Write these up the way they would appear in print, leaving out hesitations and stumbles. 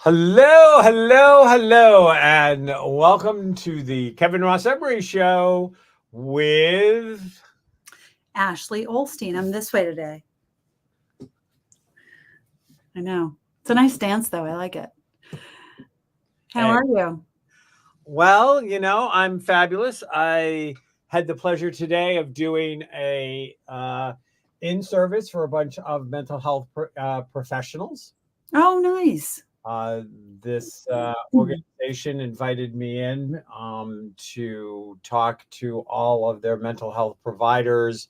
Hello, hello, hello, and welcome to the Kevin Ross Emery Show with Ashley Olstein. I'm this way today. I know. It's a nice dance, though. I like it. How are you? Well, I'm fabulous. I had the pleasure today of doing a in service for a bunch of mental health professionals. Oh, nice. This organization invited me in to talk to all of their mental health providers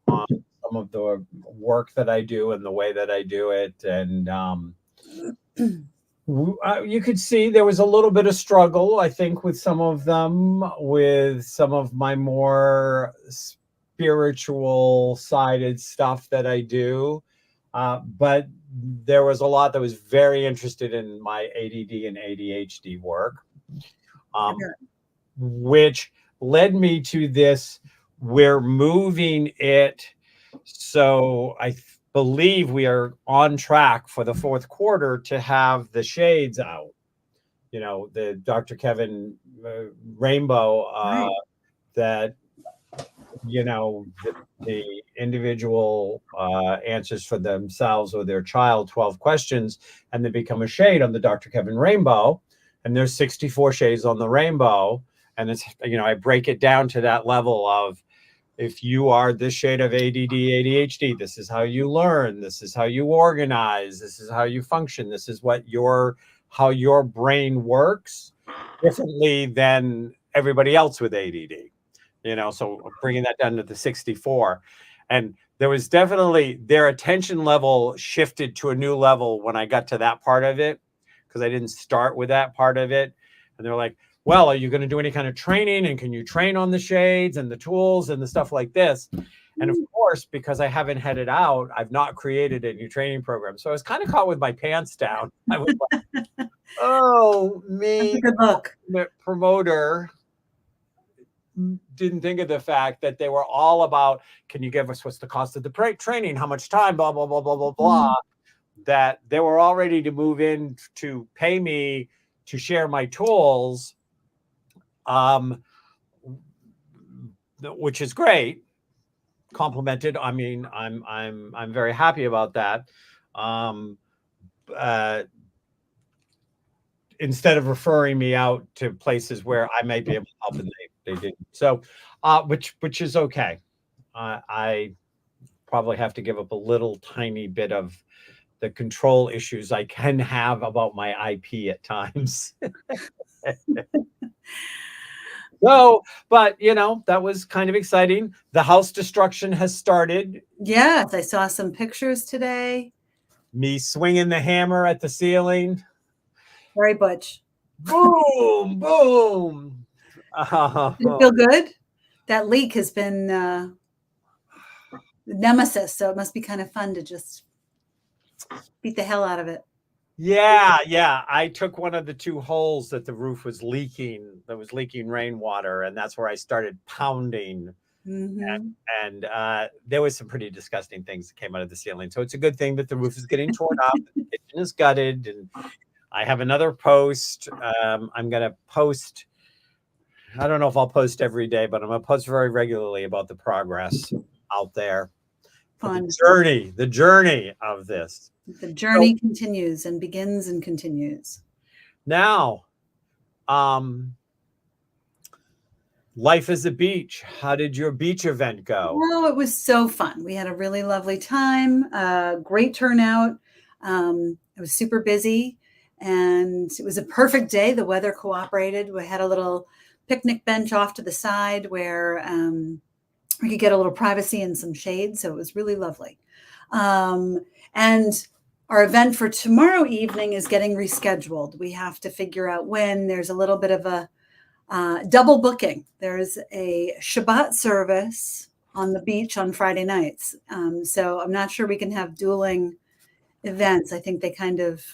on some of the work that I do and the way that I do it. And you could see there was a little bit of struggle, I think, with some of them, with some of my more spiritual sided stuff that I do. But there was a lot that was very interested in my ADD and ADHD work, which led me to this. We're moving it. So I believe we are on track for the fourth quarter to have the shades out. The Dr. Kevin rainbow Right. that the individual answers for themselves or their child 12 questions, and they become a shade on the Dr. Kevin rainbow. And there's 64 shades on the rainbow. And it's, I break it down to that level of, if you are this shade of ADD, ADHD, this is how you learn. This is how you organize. This is how you function. This is how your brain works differently than everybody else with ADD. So bringing that down to the 64. And there was definitely, their attention level shifted to a new level when I got to that part of it, because I didn't start with that part of it. And they're like, well, are you going to do any kind of training? And can you train on the shades and the tools and the stuff like this? And of course, because I haven't had it out, I've not created a new training program. So I was kind of caught with my pants down. I was like, oh, me, That's a good look. The promoter didn't think of the fact that they were all about, can you give us what's the cost of the training, how much time, blah, blah, blah, blah, blah, blah, that they were all ready to move in to pay me to share my tools, which is great. Complimented. I mean, I'm very happy about that. Instead of referring me out to places where I might be able to help, and they didn't. So, which is okay. I probably have to give up a little tiny bit of the control issues I can have about my IP at times. So, but that was kind of exciting. The house destruction has started. Yes, I saw some pictures today. Me swinging the hammer at the ceiling. Very butch. Boom, boom. You feel good? That leak has been the nemesis, so it must be kind of fun to just beat the hell out of it. Yeah. I took one of the two holes that the roof was leaking, rainwater, and that's where I started pounding. Mm-hmm. And there was some pretty disgusting things that came out of the ceiling. So it's a good thing that the roof is getting torn up, the kitchen is gutted, and I have another post. I'm going to post. I don't know if I'll post every day, but I'm going to post very regularly about the progress out there. Fun. The journey of this. The journey continues and begins and continues. Now, life is a beach. How did your beach event go? Oh, it was so fun. We had a really lovely time. Great turnout. It was super busy, and it was a perfect day. The weather cooperated. We had a little picnic bench off to the side where we could get a little privacy and some shade. So it was really lovely. And our event for tomorrow evening is getting rescheduled. We have to figure out when. There's a little bit of a double booking. There's a Shabbat service on the beach on Friday nights. So I'm not sure we can have dueling events. I think they kind of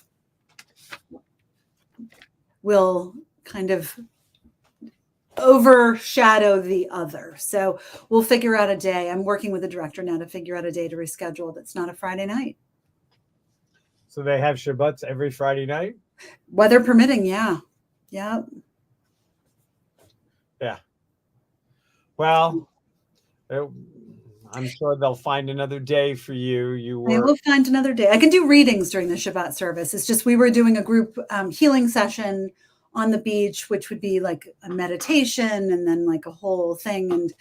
will kind of overshadow the other. So we'll figure out a day. I'm working with the director now to figure out a day to reschedule that's not a Friday night. So they have Shabbats every Friday night? Weather permitting, yeah. Yeah. Yeah. Well, I'm sure they'll find another day for you. You I were will find another day. I can do readings during the Shabbat service. It's just we were doing a group healing session on the beach, which would be like a meditation and then like a whole thing. And,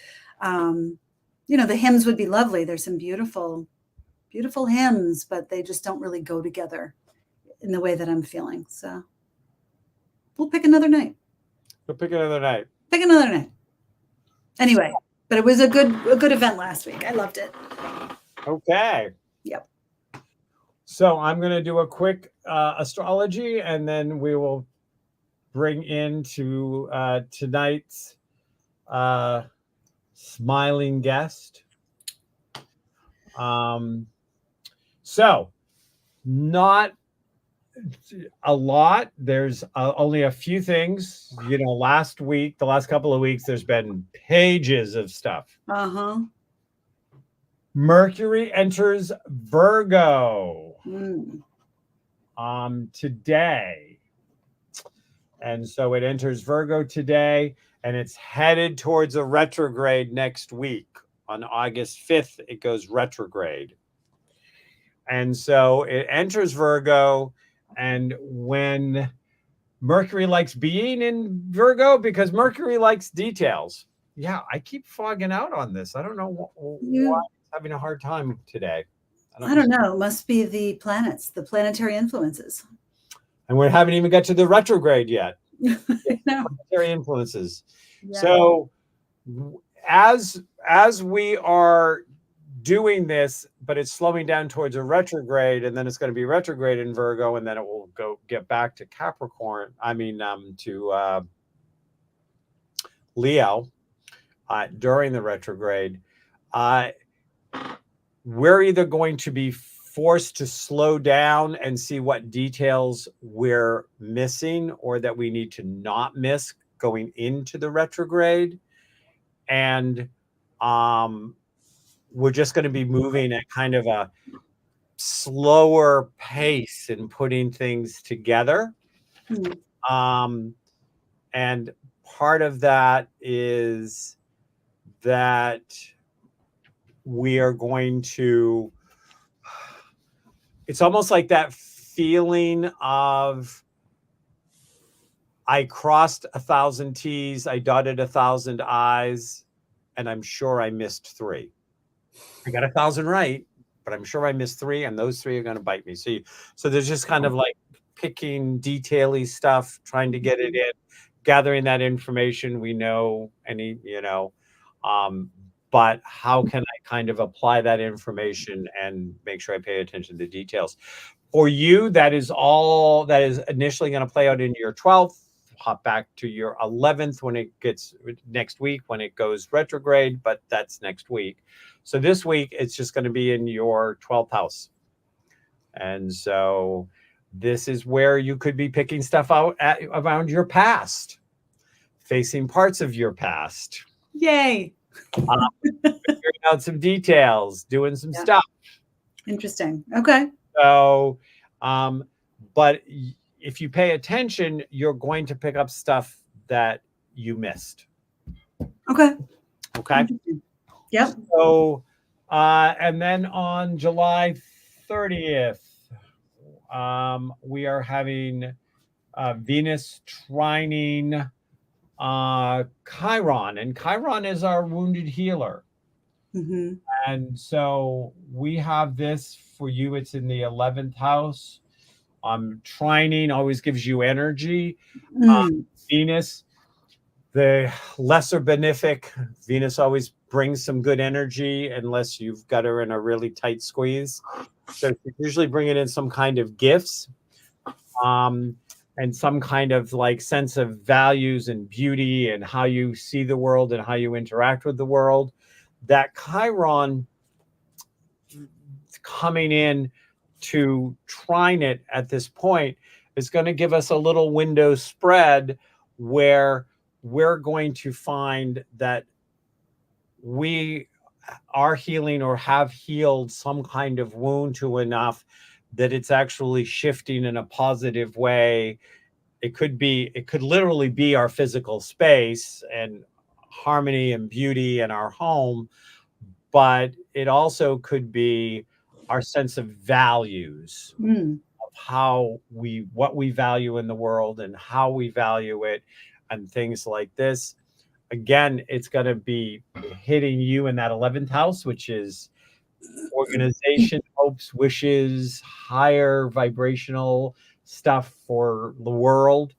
the hymns would be lovely. There's some beautiful, beautiful hymns, but they just don't really go together in the way that I'm feeling. So we'll pick another night. We'll pick another night. Pick another night. Anyway, but it was a good event last week. I loved it. Okay. Yep. So I'm going to do a quick astrology, and then we will bring into tonight's smiling guest. So not a lot. There's only a few things. The last couple of weeks, there's been pages of stuff. Uh-huh. Mercury enters Virgo today. And so it enters Virgo today, and it's headed towards a retrograde next week. On August 5th, it goes retrograde. And so it enters Virgo, and when Mercury likes being in Virgo, because Mercury likes details. Yeah, I keep fogging out on this. I don't know why I'm having a hard time today. I don't know. It must be the planets, the planetary influences. And we haven't even got to the retrograde yet. No. Planetary influences. Yeah. So as we are doing this, but it's slowing down towards a retrograde, and then it's going to be retrograde in Virgo, and then it will get back to Capricorn. To Leo during the retrograde. We're either going to be forced to slow down and see what details we're missing or that we need to not miss going into the retrograde. And we're just going to be moving at kind of a slower pace in putting things together. And part of that is that we are going to, it's almost like that feeling of I crossed 1,000 T's, I dotted 1,000 I's, and I'm sure I missed 3. I got 1,000 right, but I'm sure I missed 3, and those 3 are going to bite me. So there's just kind of like picking detail-y stuff, trying to get it in, gathering that information. We know but how can I kind of apply that information and make sure I pay attention to the details? For you, that is all that is initially going to play out in your 12th. Hop back to your 11th when it gets next week, when it goes retrograde, but that's next week. So this week, it's just going to be in your 12th house. And so this is where you could be picking stuff out around your past, facing parts of your past. Yay. Figuring out some details, doing some stuff. Interesting. Okay. So, but if you pay attention, you're going to pick up stuff that you missed. Okay. Yep. So, and then on July 30th, we are having Venus trining Chiron, and Chiron is our wounded healer. And so we have this for you. It's in the 11th house. Trining always gives you energy. Venus, the lesser benefic, Venus always brings some good energy unless you've got her in a really tight squeeze. So she's usually bringing in some kind of gifts. And some kind of like sense of values and beauty and how you see the world and how you interact with the world. That Chiron coming in to trine it at this point is going to give us a little window spread where we're going to find that we are healing or have healed some kind of wound to enough that it's actually shifting in a positive way. It could literally be our physical space and harmony and beauty in our home, but it also could be our sense of values, Mm. of what we value in the world and how we value it, and things like this. Again, it's going to be hitting you in that 11th house, which is organization, hopes, wishes, higher vibrational stuff for the world,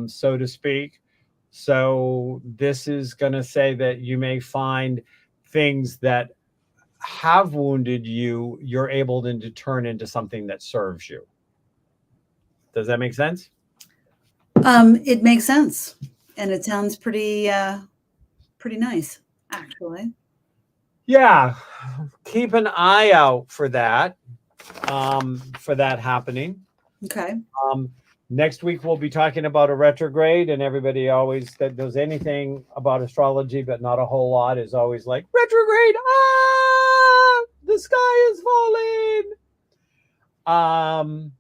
so to speak. So this is going to say that you may find things that have wounded you, you're able then to turn into something that serves you. Does that make sense? It makes sense, and it sounds pretty nice, actually. Yeah, keep an eye out for that happening. Okay. Next week we'll be talking about a retrograde, and everybody always that knows anything about astrology, but not a whole lot, is always like, retrograde, the sky is falling.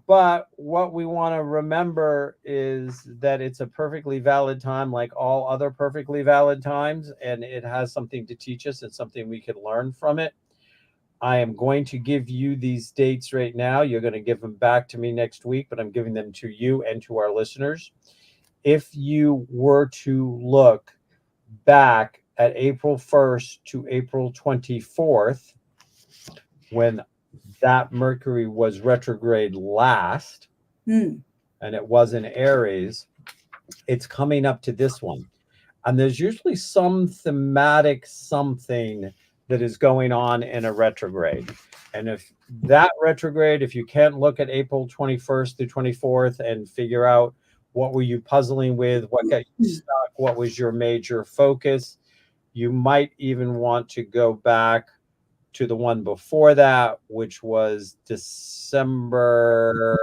But what we want to remember is that it's a perfectly valid time, like all other perfectly valid times, and it has something to teach us and something we can learn from it. I am going to give you these dates right now. You're going to give them back to me next week, but I'm giving them to you and to our listeners. If you were to look back at April 1st to April 24th, when that Mercury was retrograde last, and it was in Aries, it's coming up to this one. And there's usually some thematic something that is going on in a retrograde. And if that retrograde, if you can't look at April 21st through 24th and figure out what were you puzzling with, what got you stuck, what was your major focus, you might even want to go back to the one before that, which was December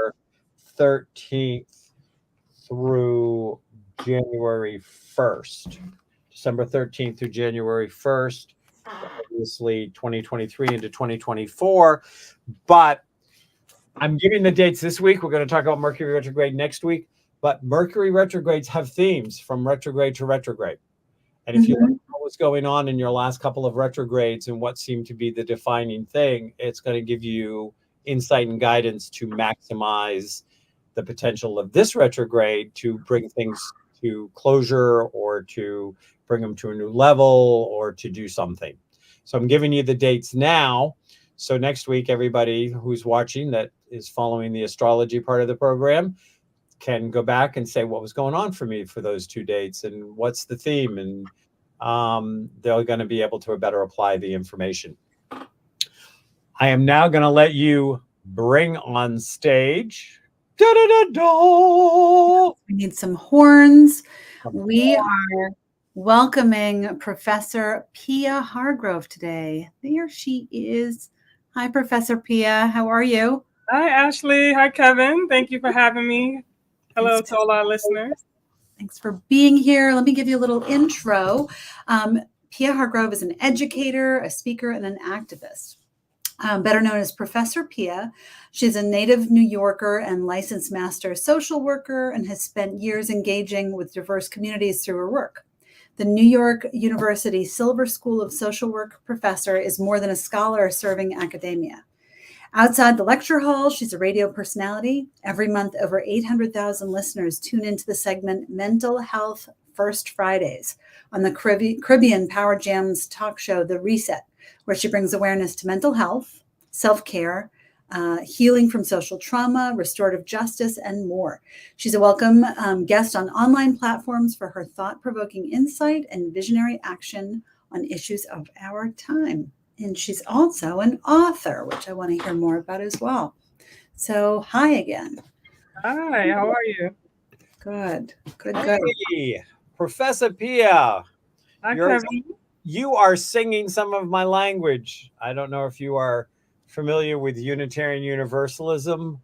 13th through January 1st. December 13th through January 1st, obviously 2023 into 2024. But I'm giving the dates this week. We're going to talk about Mercury retrograde next week. But Mercury retrogrades have themes from retrograde to retrograde. And if you look at what was going on in your last couple of retrogrades and what seemed to be the defining thing, it's going to give you insight and guidance to maximize the potential of this retrograde to bring things to closure, or to bring them to a new level, or to do something. So I'm giving you the dates now. So next week, everybody who's watching that is following the astrology part of the program can go back and say what was going on for me for those 2 dates and what's the theme, and they're going to be able to better apply the information. I am now going to let you bring on stage. Da, da, da, da. We need some horns. We are welcoming Professor Pia Hargrove today. There she is. Hi, Professor Pia. How are you? Hi, Ashley. Hi, Kevin. Thank you for having me. Hello to all our listeners. Thanks for being here. Let me give you a little intro. Pia Hargrove is an educator, a speaker, and an activist. Better known as Professor Pia. She's a native New Yorker and licensed master social worker, and has spent years engaging with diverse communities through her work. The New York University Silver School of Social Work professor is more than a scholar serving academia. Outside the lecture hall, she's a radio personality. Every month, over 800,000 listeners tune into the segment Mental Health First Fridays on the Caribbean Power Jam's talk show, The Reset, where she brings awareness to mental health, self-care, healing from social trauma, restorative justice, and more. She's a welcome guest on online platforms for her thought-provoking insight and visionary action on issues of our time. And she's also an author, which I want to hear more about as well. So hi again. Hi, how are you? Good. Hey, Professor Pia. Hi, Kevin. You are singing some of my language. I don't know if you are familiar with Unitarian Universalism,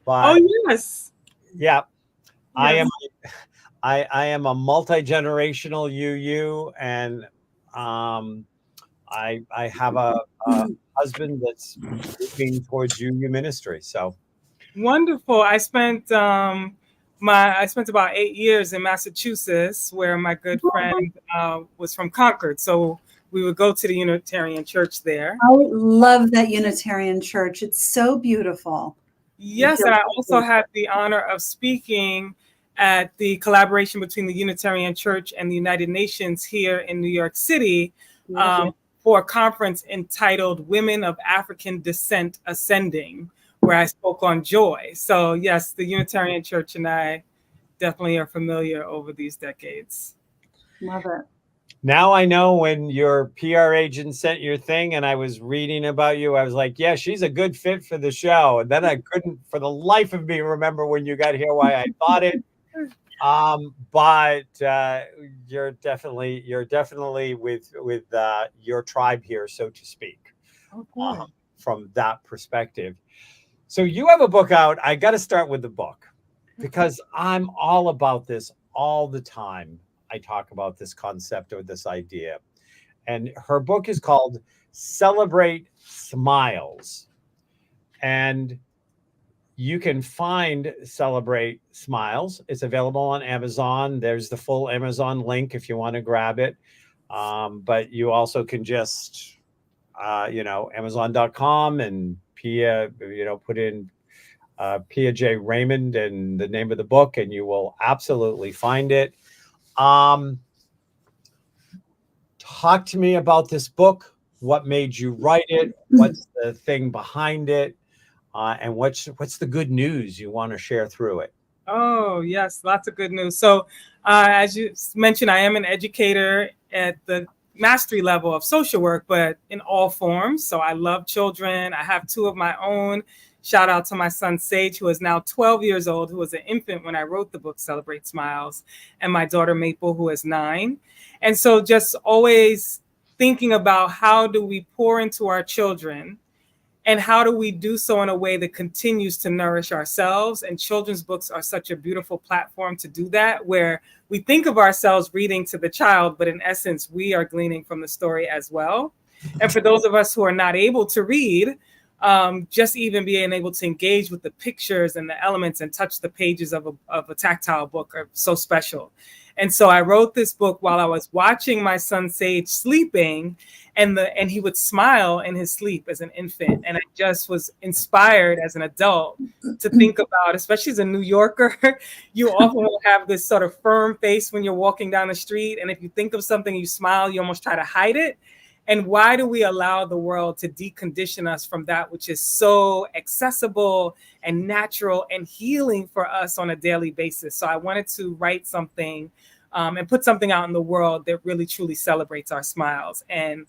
but Oh, yes. Yeah, Yes. I am a multi-generational UU, and I have a husband that's moving towards union ministry. So Wonderful. I spent about 8 years in Massachusetts, where my good friend was from Concord. So we would go to the Unitarian Church there. I love that Unitarian Church. It's so beautiful. Yes, and I also had the honor of speaking at the collaboration between the Unitarian Church and the United Nations here in New York City for a conference entitled Women of African Descent Ascending, where I spoke on joy. So yes, the Unitarian Church and I definitely are familiar over these decades. Love it. now I know when your PR agent sent your thing and I was reading about you, I was like, yeah, she's a good fit for the show. And then I couldn't for the life of me remember when you got here why I thought it. But you're definitely with your tribe here, so to speak, from that perspective. So you have a book out. I got to start with the book because I'm all about this all the time. I talk about this concept or this idea. And her book is called Celebrate Smiles. And you can find Celebrate Smiles. It's available on Amazon. There's the full Amazon link if you want to grab it. But you also can just, Amazon.com and Pia, put in Pia J. Raymond and the name of the book, and you will absolutely find it. Talk to me about this book. What made you write it? What's the thing behind it? And what's the good news you want to share through it? Oh, yes, lots of good news. So as you mentioned, I am an educator at the mastery level of social work, but in all forms. So I love children. I have two of my own. Shout out to my son, Sage, who is now 12 years old, who was an infant when I wrote the book, Celebrate Smiles, and my daughter, Maple, who is 9. And so just always thinking about how do we pour into our children and how do we do so in a way that continues to nourish ourselves? And children's books are such a beautiful platform to do that, where we think of ourselves reading to the child, but in essence, we are gleaning from the story as well. And for those of us who are not able to read, just even being able to engage with the pictures and the elements and touch the pages of a tactile book are so special. And so I wrote this book while I was watching my son Sage sleeping, and he would smile in his sleep as an infant. And I just was inspired as an adult to think about, especially as a New Yorker, you often will have this sort of firm face when you're walking down the street. And if you think of something, you smile, you almost try to hide it. And why do we allow the world to decondition us from that which is so accessible and natural and healing for us on a daily basis? So I wanted to write something and put something out in the world that really truly celebrates our smiles, and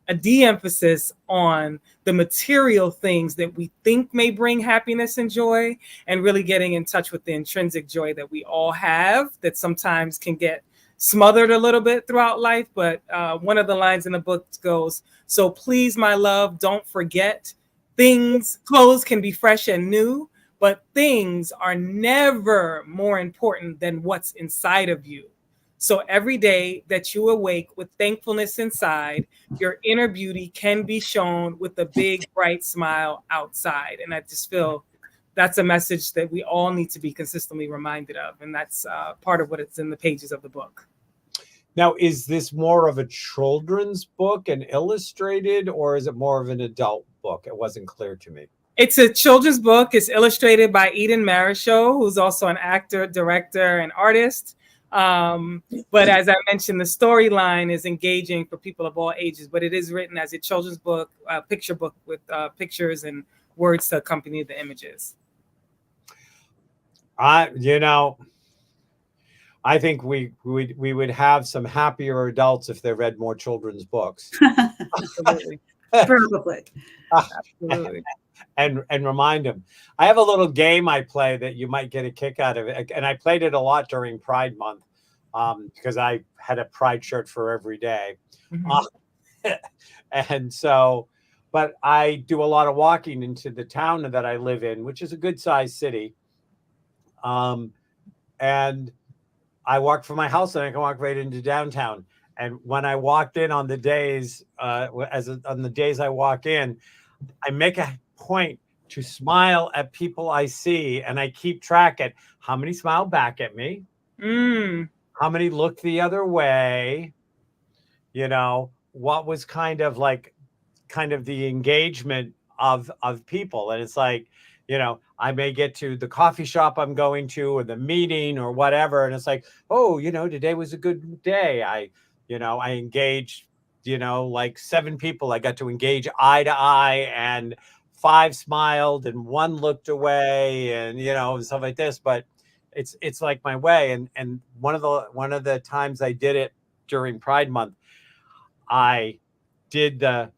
a de-emphasis on the material things that we think may bring happiness and joy, and really getting in touch with the intrinsic joy that we all have that sometimes can get smothered a little bit throughout life. But one of the lines in the book goes, "So please, my love, don't forget, clothes can be fresh and new, but things are never more important than what's inside of you. So every day that you awake with thankfulness inside, your inner beauty can be shown with a big, bright smile outside." And I just feel that's a message that we all need to be consistently reminded of. And that's part of what it's in the pages of the book. Now, is this more of a children's book and illustrated, or is it more of an adult book? It wasn't clear to me. It's a children's book. It's illustrated by Eden Marichaux, who's also an actor, director, and artist. But as I mentioned, the storyline is engaging for people of all ages, but it is written as a children's book, picture book with pictures and words to accompany the images. I think we would have some happier adults if they read more children's books. Absolutely. Probably. Absolutely. And remind them. I have a little game I play that you might get a kick out of it. And I played it a lot during Pride Month because I had a Pride shirt for every day. Mm-hmm. And so, but I do a lot of walking into the town that I live in, which is a good sized city. And I walk from my house and I can walk right into downtown. And when I walked in on the days, on the days I walk in, I make a point to smile at people I see, and I keep track at how many smile back at me, how many look the other way, what was kind of the engagement of people. And it's like, I may get to the coffee shop I'm going to or the meeting or whatever, and it's like, oh, today was a good day. I engaged, like 7 people. I got to engage eye to eye, and 5 smiled and 1 looked away, and stuff like this. But it's like my way. And one of the times I did it during Pride Month, I did the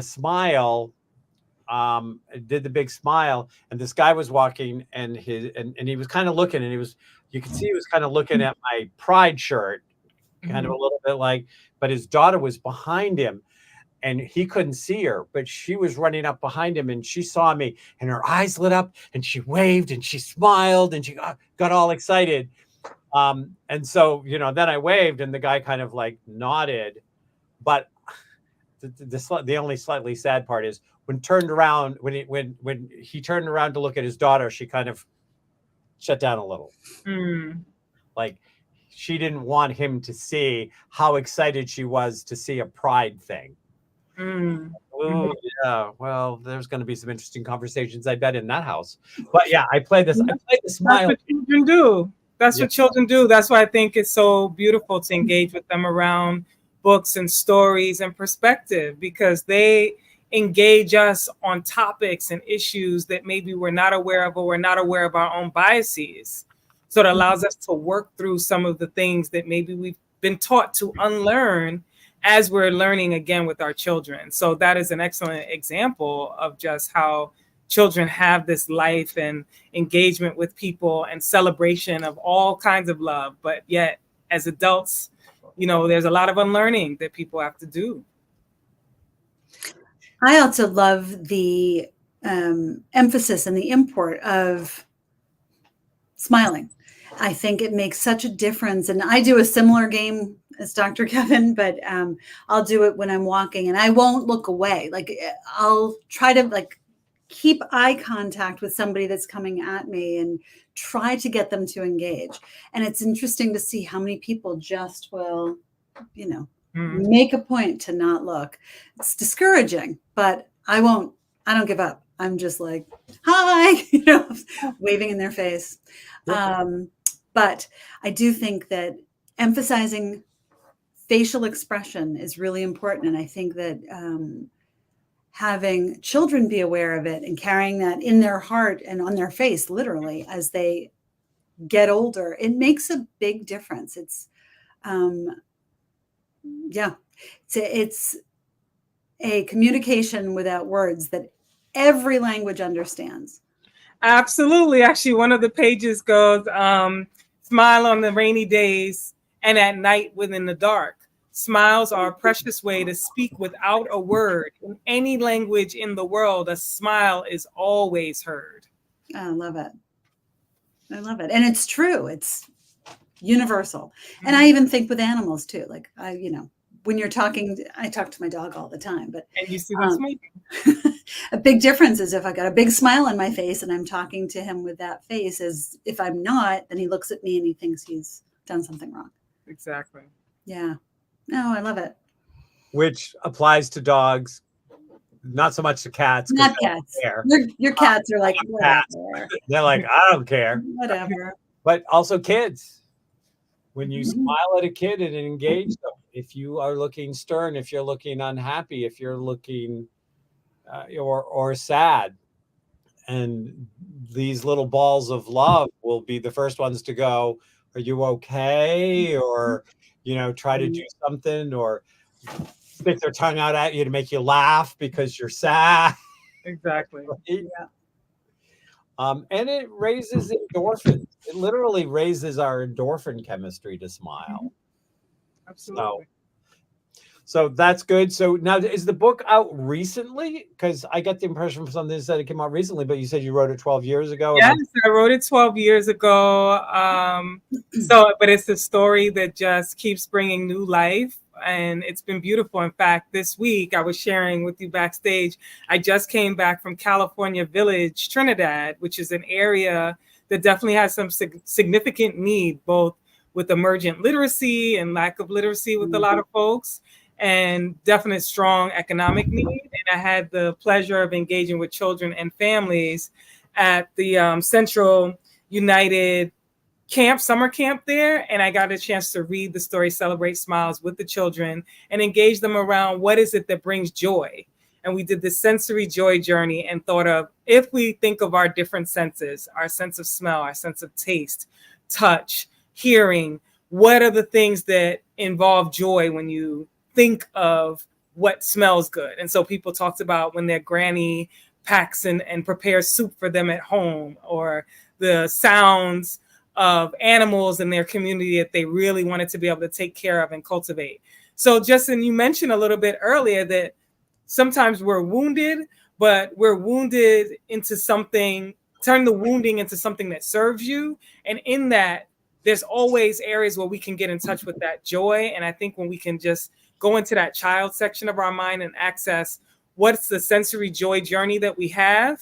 smile. I did the big smile, and this guy was walking, and he was kind of looking, and you could see he was kind of looking at my Pride shirt, kind of a little bit like, but his daughter was behind him, and he couldn't see her, but she was running up behind him, and she saw me, and her eyes lit up, and she waved, and she smiled, and she got all excited. And so, then I waved, and the guy kind of like nodded, but the only slightly sad part is when he turned around to look at his daughter, she kind of shut down a little. Like she didn't want him to see how excited she was to see a Pride thing. Oh, yeah. Well, there's going to be some interesting conversations, I bet, in that house. But yeah, I play the smile. That's what children do. What children do. That's why I think it's so beautiful to engage with them around books and stories and perspective, because they engage us on topics and issues that maybe we're not aware of, or we're not aware of our own biases. So it allows us to work through some of the things that maybe we've been taught to unlearn as we're learning again with our children. So that is an excellent example of just how children have this life and engagement with people and celebration of all kinds of love. But yet, as adults, there's a lot of unlearning that people have to do. I also love the emphasis and the import of smiling. I think it makes such a difference. And I do a similar game as Dr. Kevin, but I'll do it when I'm walking, and I won't look away. Like I'll try to keep eye contact with somebody that's coming at me and try to get them to engage. And it's interesting to see how many people just will, make a point to not look. It's discouraging, but I don't give up. I'm just like, hi, waving in their face. But I do think that emphasizing facial expression is really important. And I think that having children be aware of it and carrying that in their heart and on their face, literally, as they get older, it makes a big difference. It's it's a communication without words that every language understands. Absolutely. Actually, one of the pages goes, smile on the rainy days and at night within the dark. Smiles are a precious way to speak without a word. In any language in the world, a smile is always heard. I love it. And it's true. It's universal. And I even think with animals too. Like when you're talking, I talk to my dog all the time, but and you see them smiling. A big difference is if I got a big smile on my face and I'm talking to him with that face, as if I'm not, then he looks at me and he thinks he's done something wrong. Exactly. Yeah. No, I love it. Which applies to dogs, not so much to cats. Not cats. Your cats are like, whatever. They're like, I don't care. Whatever. But also kids. When you smile at a kid and engage them, if you are looking stern, if you're looking unhappy, if you're looking or sad, and these little balls of love will be the first ones to go, are you okay? Or, try to do something, or stick their tongue out at you to make you laugh because you're sad. Exactly. Yeah. And it raises endorphins. It literally raises our endorphin chemistry to smile. Absolutely. So that's good. So now, is the book out recently? Because I get the impression from something that said it came out recently, but you said you wrote it 12 years ago. Yes, I wrote it 12 years ago. But it's a story that just keeps bringing new life, and it's been beautiful. In fact, this week I was sharing with you backstage, I just came back from California Village, Trinidad, which is an area that definitely has some significant need, both with emergent literacy and lack of literacy with a lot of folks, and definite strong economic need. And I had the pleasure of engaging with children and families at the Central United summer camp there. And I got a chance to read the story, Celebrate Smiles, with the children and engage them around what is it that brings joy. And we did this sensory joy journey and thought of, if we think of our different senses, our sense of smell, our sense of taste, touch, hearing, what are the things that involve joy when you think of what smells good? And so people talked about when their granny packs and prepares soup for them at home, or the sounds of animals in their community that they really wanted to be able to take care of and cultivate. So Justin, you mentioned a little bit earlier that sometimes we're wounded, but we're wounded into something, turn the wounding into something that serves you. And in that, there's always areas where we can get in touch with that joy. And I think when we can just go into that child section of our mind and access what's the sensory joy journey that we have,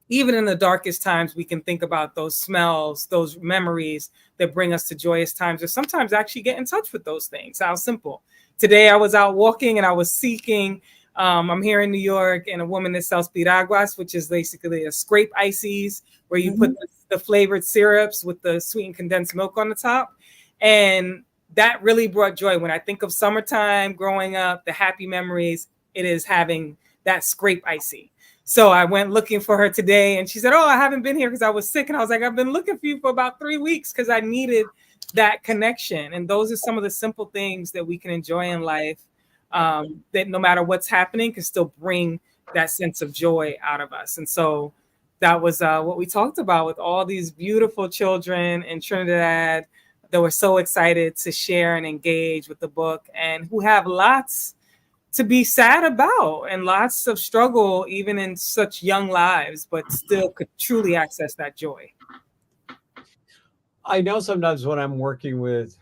even in the darkest times, we can think about those smells, those memories that bring us to joyous times, or sometimes actually get in touch with those things. How simple. Today I was out walking and I was seeking, I'm here in New York, and a woman that sells piraguas, which is basically a scrape ices where you put the flavored syrups with the sweetened condensed milk on the top. And that really brought joy. When I think of summertime, growing up, the happy memories, it is having that scrape icy. So I went looking for her today, and she said, "Oh, I haven't been here because I was sick." And I was like, "I've been looking for you for about 3 weeks because I needed that connection." And those are some of the simple things that we can enjoy in life, that no matter what's happening can still bring that sense of joy out of us. And so that was what we talked about with all these beautiful children in Trinidad that were so excited to share and engage with the book, and who have lots to be sad about and lots of struggle even in such young lives, but still could truly access that joy. I know sometimes when I'm working with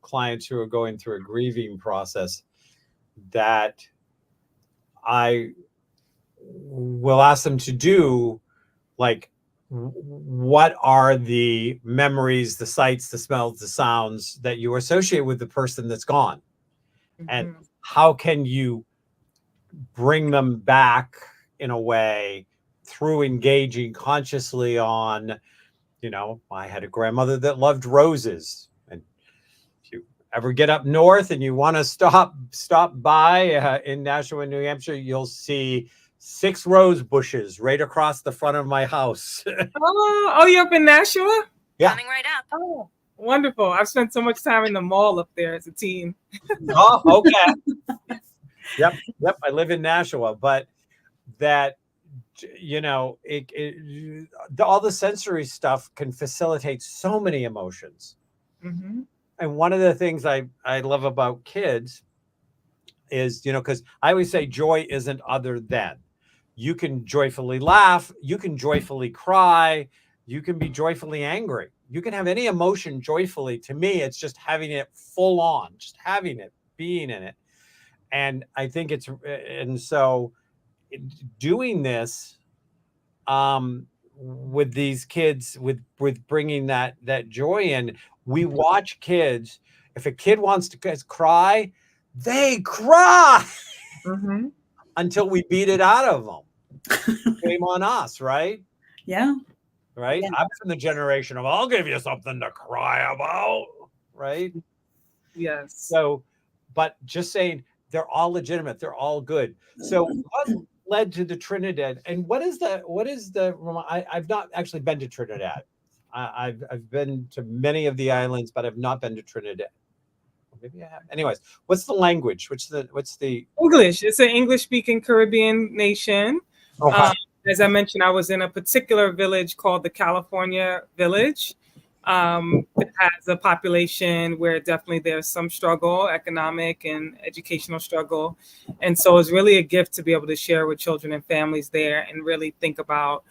clients who are going through a grieving process, that I will ask them to do, like, what are the memories, the sights, the smells, the sounds that you associate with the person that's gone? And how can you bring them back in a way through engaging consciously on, I had a grandmother that loved roses. And if you ever get up north and you want to stop by in Nashua, New Hampshire, you'll see 6 rose bushes right across the front of my house. Oh, you're up in Nashua? Yeah. Coming right up. Oh, wonderful. I've spent so much time in the mall up there as a teen. Oh, okay. Yep. I live in Nashua, but that, all the sensory stuff can facilitate so many emotions. Mm-hmm. And one of the things I love about kids is, because I always say joy isn't other than. You can joyfully laugh, you can joyfully cry, you can be joyfully angry. You can have any emotion joyfully. To me, it's just having it full on, just having it, being in it. And I think so doing this with these kids, with bringing that joy in, we watch kids. If a kid wants to cry, they cry until we beat it out of them. Shame on us, right? Yeah. Right. Yeah. I'm from the generation of, I'll give you something to cry about. Right. Yes. So, but just saying, they're all legitimate. They're all good. So what led to the Trinidad, and what is I've not actually been to Trinidad. I've been to many of the islands, but I've not been to Trinidad. Maybe I have. Anyways, what's the language? What's the English? It's an English-speaking Caribbean nation. Okay. As I mentioned, I was in a particular village called the California Village, that has a population where definitely there's some struggle, economic and educational struggle. And so it's really a gift to be able to share with children and families there and really think about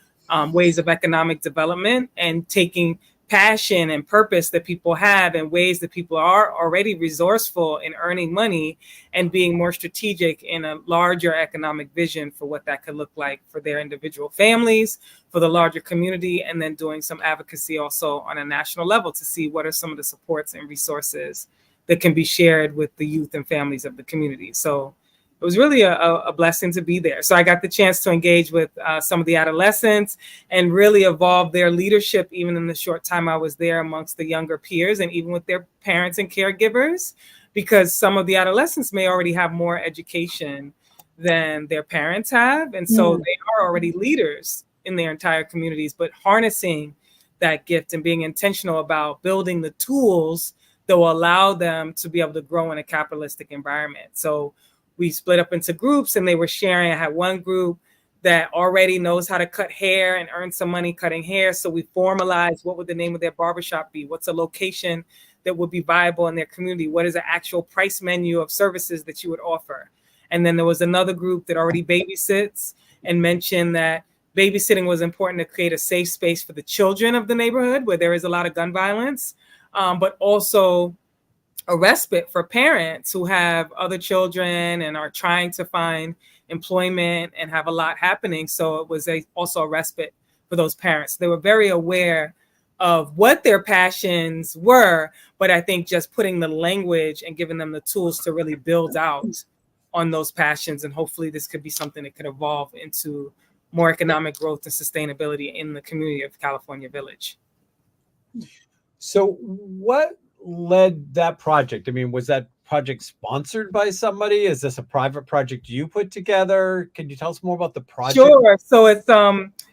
ways of economic development and taking passion and purpose that people have and ways that people are already resourceful in earning money and being more strategic in a larger economic vision for what that could look like for their individual families, for the larger community, and then doing some advocacy also on a national level to see what are some of the supports and resources that can be shared with the youth and families of the community. So it was really a blessing to be there. So I got the chance to engage with some of the adolescents and really evolve their leadership, even in the short time I was there, amongst the younger peers and even with their parents and caregivers, because some of the adolescents may already have more education than their parents have. And so they are already leaders in their entire communities, but harnessing that gift and being intentional about building the tools that will allow them to be able to grow in a capitalistic environment. So we split up into groups and they were sharing. I had one group that already knows how to cut hair and earn some money cutting hair. So we formalized what would the name of their barbershop be? What's a location that would be viable in their community? What is the actual price menu of services that you would offer? And then there was another group that already babysits and mentioned that babysitting was important to create a safe space for the children of the neighborhood where there is a lot of gun violence, but also a respite for parents who have other children and are trying to find employment and have a lot happening. So it was also a respite for those parents. They were very aware of what their passions were, but I think just putting the language and giving them the tools to really build out on those passions. And hopefully this could be something that could evolve into more economic growth and sustainability in the community of California Village. So what led that project? I mean, was that project sponsored by somebody? Is this a private project you put together? Can you tell us more about the project? Sure. So it's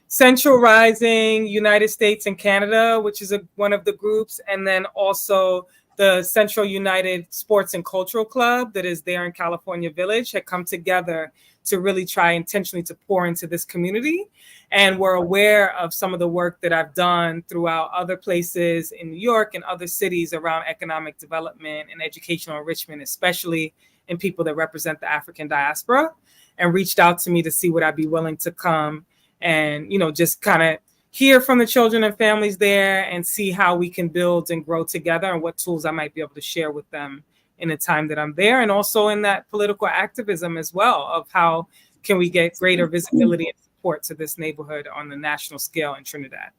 Central Rising United States and Canada, which is one of the groups, and then also the Central United Sports and Cultural Club that is there in California Village had come together to really try intentionally to pour into this community. And we're aware of some of the work that I've done throughout other places in New York and other cities around economic development and educational enrichment, especially in people that represent the African diaspora, and reached out to me to see would I be willing to come and, just kind of hear from the children and families there and see how we can build and grow together and what tools I might be able to share with them in the time that I'm there, and also in that political activism as well of how can we get greater visibility and support to this neighborhood on the national scale in Trinidad.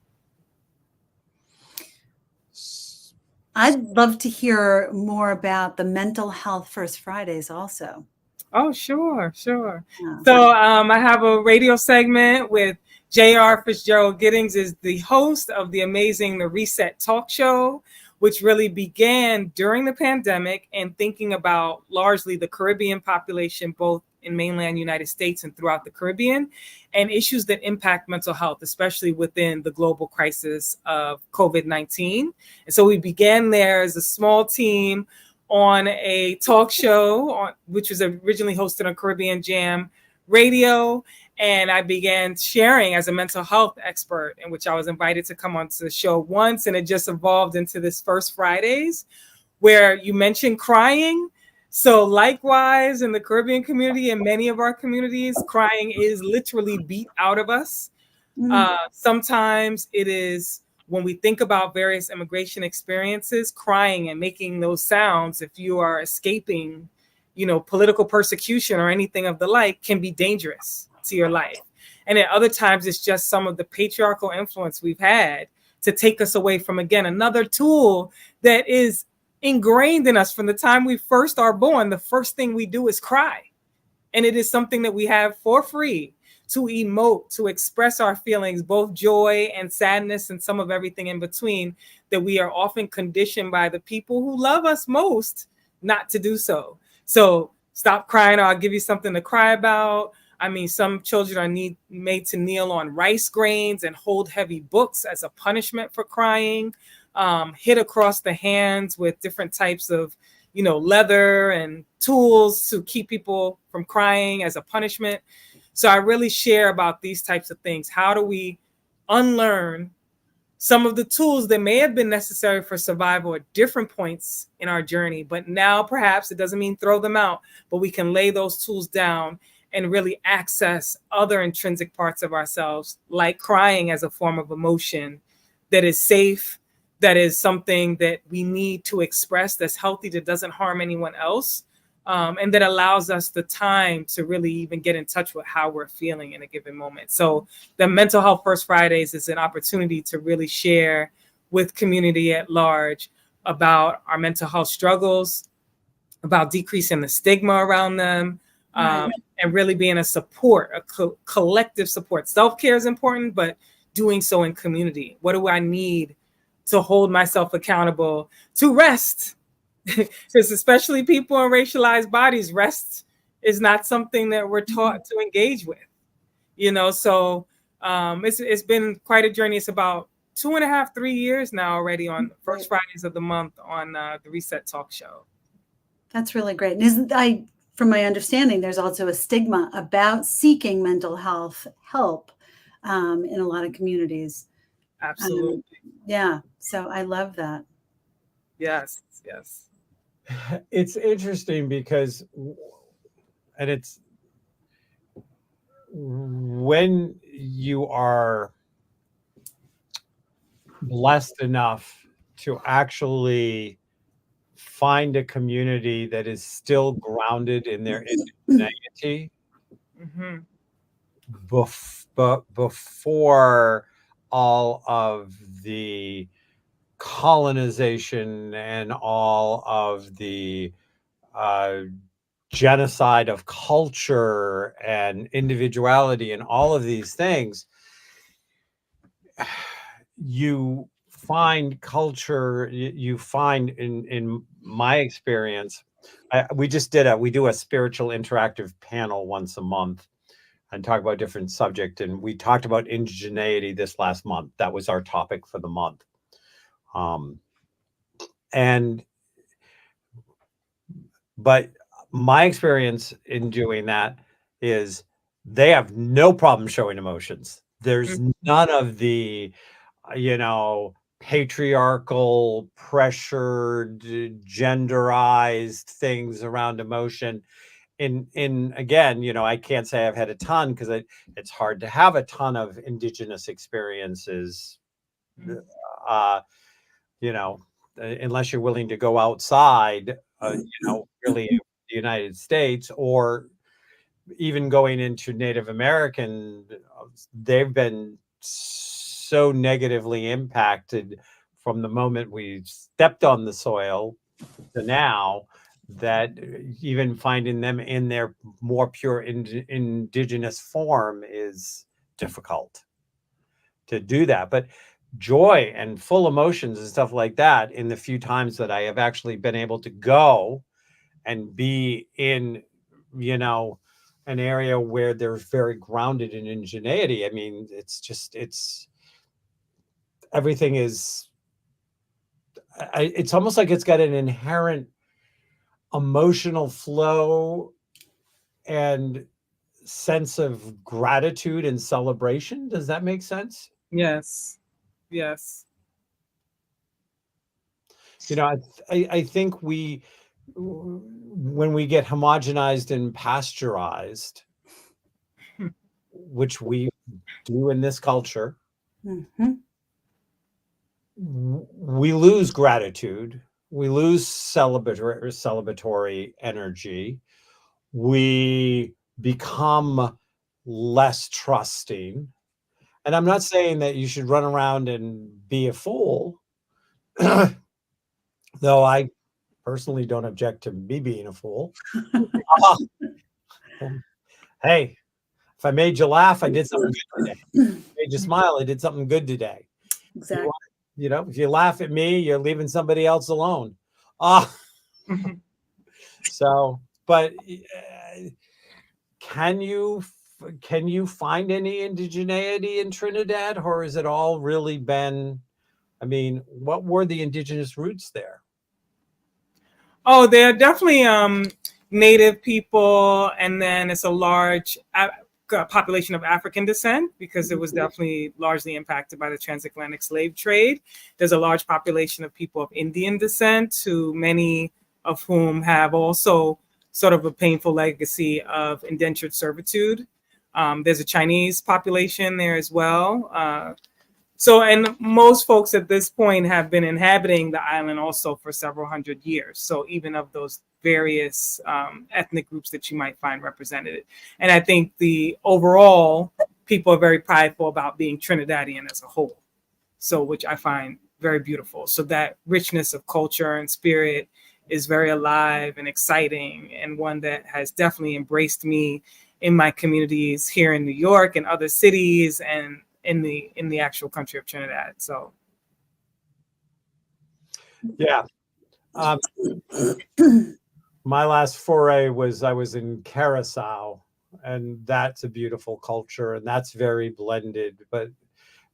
I'd love to hear more about the Mental Health First Fridays also. Oh, sure. Yeah. So I have a radio segment with J.R. Fitzgerald Giddings is the host of the amazing The Reset Talk Show, which really began during the pandemic and thinking about largely the Caribbean population, both in mainland United States and throughout the Caribbean, and issues that impact mental health, especially within the global crisis of COVID-19. And so we began there as a small team on a talk show, which was originally hosted on Caribbean Jam Radio. And I began sharing as a mental health expert, in which I was invited to come onto the show once. And it just evolved into this First Fridays, where you mentioned crying. So likewise, in the Caribbean community and many of our communities, crying is literally beat out of us. Sometimes it is when we think about various immigration experiences, crying and making those sounds, if you are escaping, political persecution or anything of the like, can be dangerous to your life. And at other times, it's just some of the patriarchal influence we've had to take us away from, again, another tool that is ingrained in us from the time we first are born. The first thing we do is cry. And it is something that we have for free to emote, to express our feelings, both joy and sadness and some of everything in between, that we are often conditioned by the people who love us most not to do so. So stop crying, or I'll give you something to cry about. I mean, some children are made to kneel on rice grains and hold heavy books as a punishment for crying, hit across the hands with different types of, leather and tools to keep people from crying as a punishment. So I really share about these types of things. How do we unlearn some of the tools that may have been necessary for survival at different points in our journey. But now perhaps it doesn't mean throw them out, but we can lay those tools down and really access other intrinsic parts of ourselves, like crying as a form of emotion that is safe, that is something that we need to express, that's healthy, that doesn't harm anyone else, and that allows us the time to really even get in touch with how we're feeling in a given moment. So the Mental Health First Fridays is an opportunity to really share with community at large about our mental health struggles, about decreasing the stigma around them, and really being a support, a collective support. Self-care is important, but doing so in community. What do I need to hold myself accountable to rest? Because especially people in racialized bodies, rest is not something that we're taught to engage with, so it's been quite a journey. It's about 2.5, 3 years now already on First Fridays of the month on the Reset Talk Show. That's really great. And from my understanding, there's also a stigma about seeking mental health help in a lot of communities. Absolutely. Yeah. So I love that. Yes. It's interesting because, and it's when you are blessed enough to actually find a community that is still grounded in their indigeneity, before all of the colonization and all of the genocide of culture and individuality and all of these things, you find culture, you find in my experience, we do a spiritual interactive panel once a month and talk about different subject. And we talked about indigeneity this last month. That was our topic for the month. But my experience in doing that is they have no problem showing emotions. There's none of the, patriarchal, pressured, genderized things around emotion. Again, I can't say I've had a ton because it's hard to have a ton of Indigenous experiences, unless you're willing to go outside, really the United States, or even going into Native American, they've been so negatively impacted from the moment we stepped on the soil to now, that even finding them in their more pure indigenous form is difficult to do that. But joy and full emotions and stuff like that, in the few times that I have actually been able to go and be in, an area where they're very grounded in indigeneity, I mean, everything is, it's almost like it's got an inherent emotional flow and sense of gratitude and celebration. Does that make sense? Yes. I think when we get homogenized and pasteurized, which we do in this culture, we lose gratitude, we lose celebratory energy, we become less trusting. And I'm not saying that you should run around and be a fool, though I personally don't object to me being a fool. Hey, if I made you laugh, I did something good today. If I made you smile, I did something good today. Exactly. If you laugh at me, you're leaving somebody else alone. So, but can you find any indigeneity in Trinidad, or has it all really been, what were the indigenous roots there? Oh, there are definitely Native people, and then it's a large, population of African descent, because it was definitely largely impacted by the transatlantic slave trade. There's a large population of people of Indian descent, who many of whom have also sort of a painful legacy of indentured servitude. There's a Chinese population there as well. And most folks at this point have been inhabiting the island also for several hundred years. So even of those various ethnic groups that you might find represented. And I think the overall people are very prideful about being Trinidadian as a whole. So, which I find very beautiful. So that richness of culture and spirit is very alive and exciting, and one that has definitely embraced me in my communities here in New York and other cities, and in the actual country of Trinidad. So yeah. My last foray was, I was in Curacao, and that's a beautiful culture, and that's very blended, but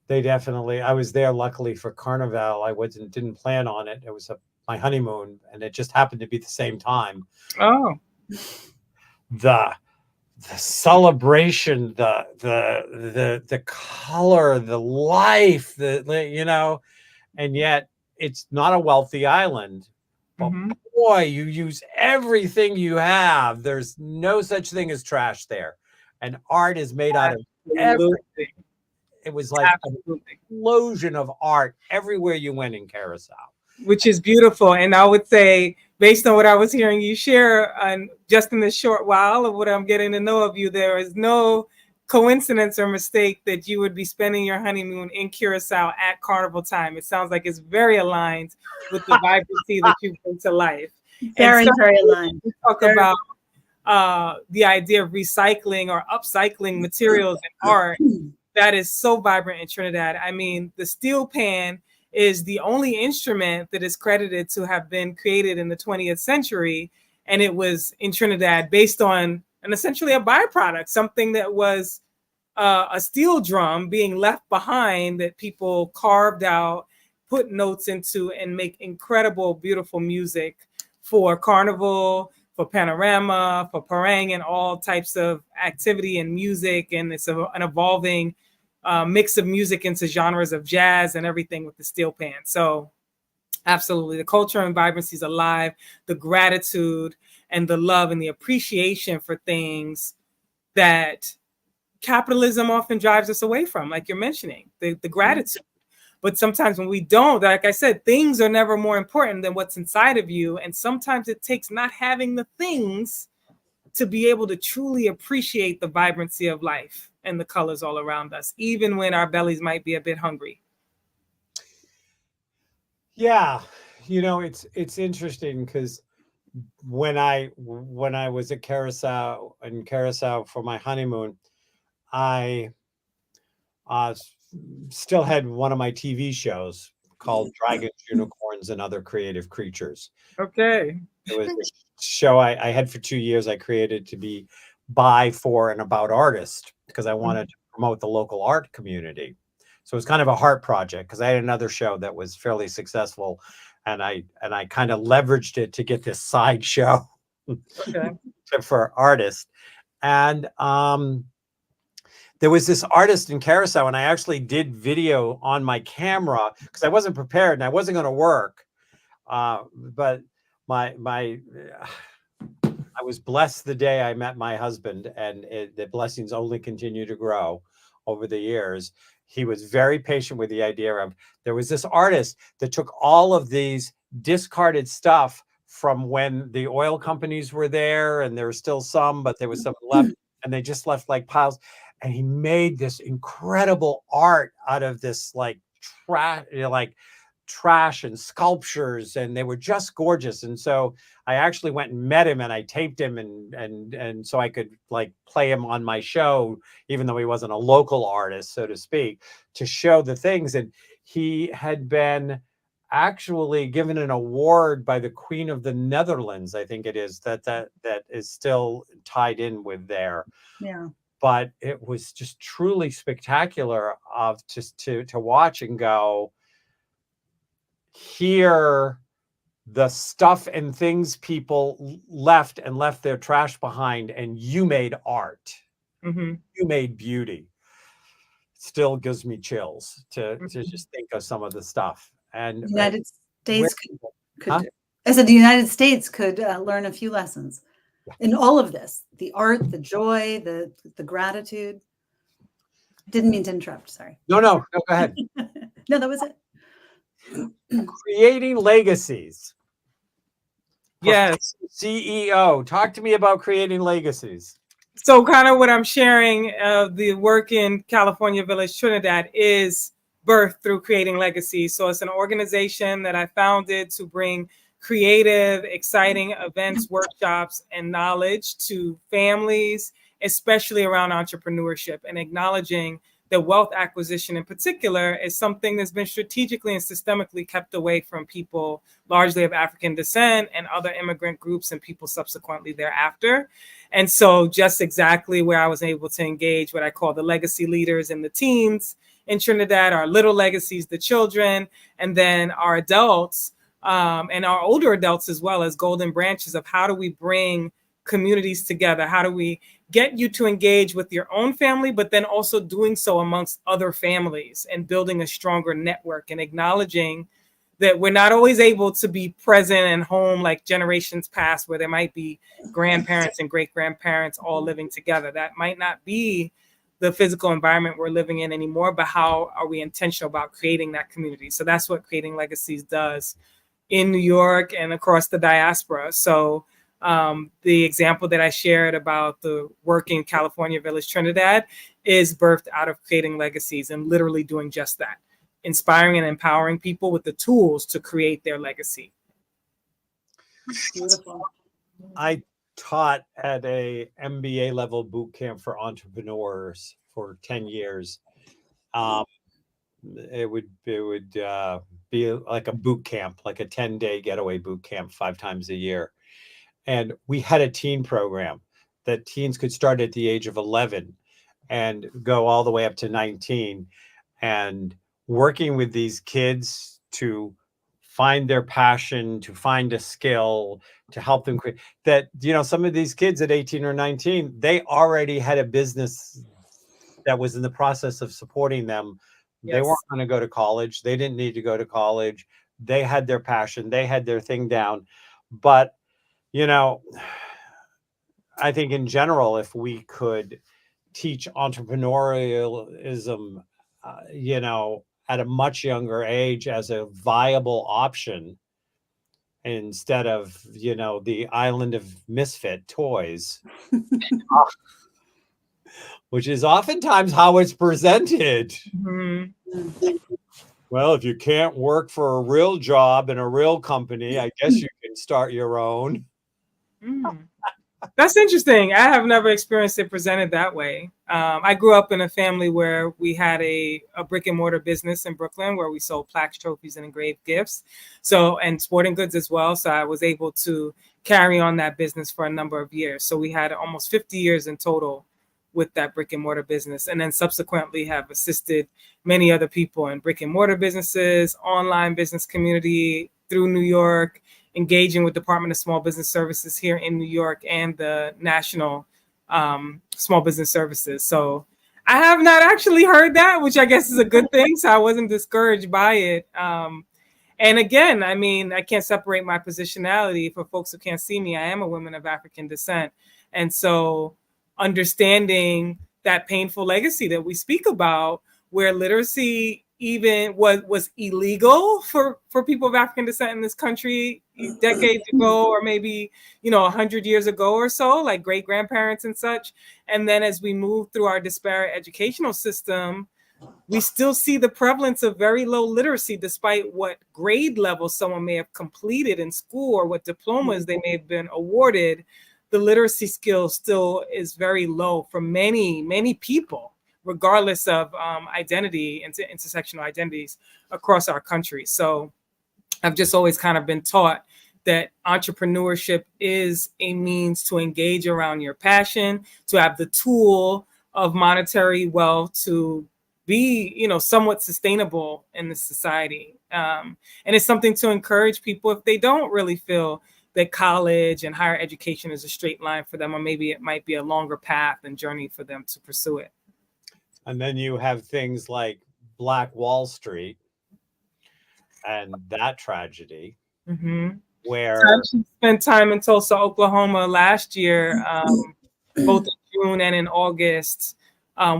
they definitely, I was there luckily for Carnival. I didn't plan on it. It was my honeymoon, and it just happened to be the same time. Oh, the celebration, the color, the life, and yet it's not a wealthy island. But boy, you use everything you have. There's no such thing as trash there. And art is made out of everything. It was like an explosion of art everywhere you went in Curacao. Which is beautiful. And I would say, based on what I was hearing you share, just in this short while of what I'm getting to know of you, there is no coincidence or mistake that you would be spending your honeymoon in Curacao at carnival time. It sounds like it's very aligned with the vibrancy that you bring to life. Very aligned. We talk about the idea of recycling or upcycling materials and art that is so vibrant in Trinidad. I mean, the steel pan is the only instrument that is credited to have been created in the 20th century. And it was in Trinidad based on essentially a byproduct, something that was a steel drum being left behind that people carved out, put notes into, and make incredible, beautiful music for carnival, for panorama, for parang, and all types of activity and music. And it's an evolving mix of music into genres of jazz and everything with the steel pan. So absolutely, the culture and vibrancy is alive. The gratitude and the love and the appreciation for things that capitalism often drives us away from, like you're mentioning, the gratitude. But sometimes when we don't, like I said, things are never more important than what's inside of you. And sometimes it takes not having the things to be able to truly appreciate the vibrancy of life and the colors all around us, even when our bellies might be a bit hungry. Yeah, it's interesting because when I was at Curacao for my honeymoon, I still had one of my TV shows called Dragons, Unicorns, and Other Creative Creatures. Okay. It was a show I had for 2 years. I created to be by, for, and about artists because I wanted to promote the local art community. So it was kind of a heart project because I had another show that was fairly successful, and I kind of leveraged it to get this side show for artists. And there was this artist in Curacao, and I actually did video on my camera because I wasn't prepared and I wasn't going to work. But I was blessed the day I met my husband, and the blessings only continue to grow over the years. He was very patient with the idea of, there was this artist that took all of these discarded stuff from when the oil companies were there, and there were still some, but there was some left, and they just left like piles. And he made this incredible art out of this like trash and sculptures, and they were just gorgeous. And so I actually went and met him, and I taped him, and so I could like play him on my show, even though he wasn't a local artist, so to speak, to show the things. And he had been actually given an award by the Queen of the Netherlands, I think it is, that is still tied in with there. Yeah. But it was just truly spectacular of just to watch and go, here the stuff and things people left their trash behind, and you made art. Mm-hmm. You made beauty. Still gives me chills to Mm-hmm. just think of some of the stuff. And The United where, States could huh? I said the United States could learn a few lessons in all of this: the art, the joy, the gratitude. Didn't mean to interrupt. Sorry. No, no, go ahead. No, that was it. Creating legacies. Yes. CEO, talk to me about creating legacies. So kind of what I'm sharing, the work in California Village, Trinidad, is birthed through Creating Legacies. So it's an organization that I founded to bring creative, exciting events, workshops, and knowledge to families, especially around entrepreneurship, and acknowledging that wealth acquisition in particular is something that's been strategically and systemically kept away from people largely of African descent and other immigrant groups and people subsequently thereafter. And so just exactly where I was able to engage what I call the legacy leaders and the teens in Trinidad, our little legacies, the children, and then our adults and our older adults as well as golden branches of how do we bring communities together? How do we get you to engage with your own family, but then also doing so amongst other families and building a stronger network and acknowledging that we're not always able to be present and home like generations past where there might be grandparents and great grandparents all living together. That might not be the physical environment we're living in anymore, but how are we intentional about creating that community? So that's what Creating Legacies does in New York and across the diaspora. So the example that I shared about the work in California Village, Trinidad, is birthed out of Creating Legacies and literally doing just that, inspiring and empowering people with the tools to create their legacy. Beautiful. I taught at a MBA level boot camp for entrepreneurs for 10 years. It would be like a boot camp, like a 10-day getaway boot camp 5 times a year. And we had a teen program that teens could start at the age of 11 and go all the way up to 19, and working with these kids to find their passion, to find a skill, to help them create that. Some of these kids at 18 or 19, they already had a business that was in the process of supporting them. They Yes. weren't going to go to college. They didn't need to go to college. They had their passion. They had their thing down. But I think in general, if we could teach entrepreneurialism, at a much younger age as a viable option instead of, the island of misfit toys, which is oftentimes how it's presented. Mm-hmm. Well, if you can't work for a real job in a real company, I guess you can start your own. Mm. That's interesting. I have never experienced it presented that way. I grew up in a family where we had a brick and mortar business in Brooklyn where we sold plaques, trophies, and engraved gifts. And sporting goods as well. So I was able to carry on that business for a number of years. So we had almost 50 years in total with that brick and mortar business, and then subsequently have assisted many other people in brick and mortar businesses, online business community through New York, engaging with Department of Small Business Services here in New York and the National Small Business Services. So I have not actually heard that, which I guess is a good thing. So I wasn't discouraged by it. And again, I mean, I can't separate my positionality. For folks who can't see me, I am a woman of African descent. And so understanding that painful legacy that we speak about, where literacy even was illegal for people of African descent in this country decades ago, or maybe 100 years ago or so, like great grandparents and such. And then as we move through our disparate educational system, we still see the prevalence of very low literacy, despite what grade level someone may have completed in school or what diplomas they may have been awarded. The literacy skill still is very low for many, many people, regardless of identity, intersectional identities across our country. So I've just always kind of been taught that entrepreneurship is a means to engage around your passion, to have the tool of monetary wealth to be, somewhat sustainable in this society. And it's something to encourage people if they don't really feel that college and higher education is a straight line for them, or maybe it might be a longer path and journey for them to pursue it. And then you have things like Black Wall Street and that tragedy, Mm-hmm. where I actually spent time in Tulsa, Oklahoma last year, both in June and in August,